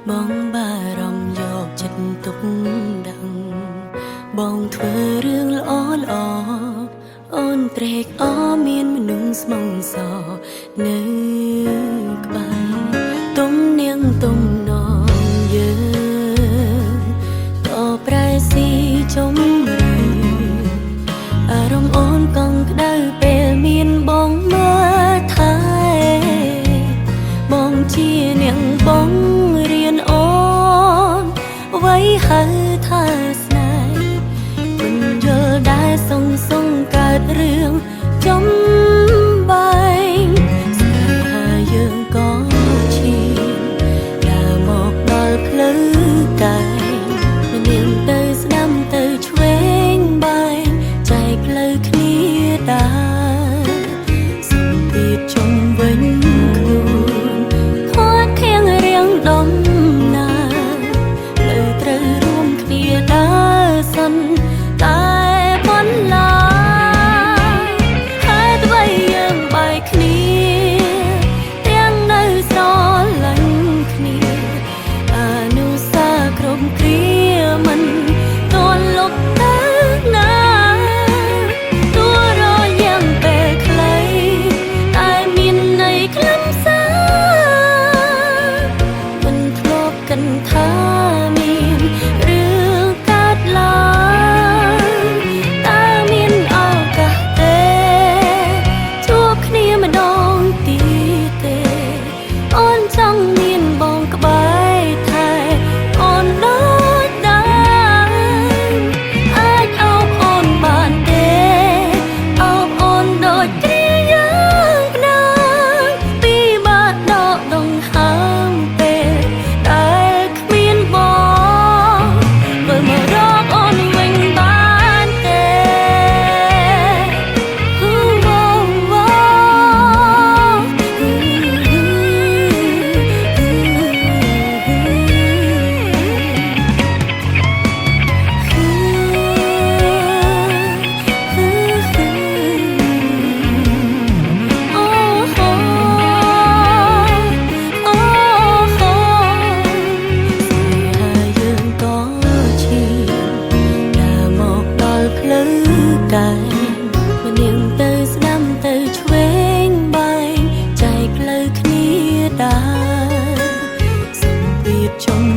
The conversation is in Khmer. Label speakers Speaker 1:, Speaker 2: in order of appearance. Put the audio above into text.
Speaker 1: បងបារម្ភយកចិត្តទុកដឹងបងធ្វើរឿងល្អល្អអូនត្រេកអរមានមនុស្សស្មងសនៅក្បែរទុំនាងទុំនងយើងក៏ប្រែស៊ីចុងរើអារម្មណ៍អូនកង់ក្ដៅពេលមានបងមើលថែបងជានាងបងរៀនអូនអ្វីហៅថាស្នេហ៍មិនយល់ដែរសងកើតរឿងចំបែងស្នេហាយើងក៏ឈានដើរមកដល់ផ្លូវកាយម្នាងទៅស្ដាំទៅឆ្វេងបែងចែកផ្លូវគ្នាដើរសម្ពាធជុំវិញខ្លួនខាត់ខៀងរៀងដំណើរផ្លូវត្រូវរួមគ្នាដើរសិនតែបន្លាម្នាងទៅស្ដាំទៅឆ្វេងបែងចែកផ្លូវគ្នាដើរសម្ពាធជុំ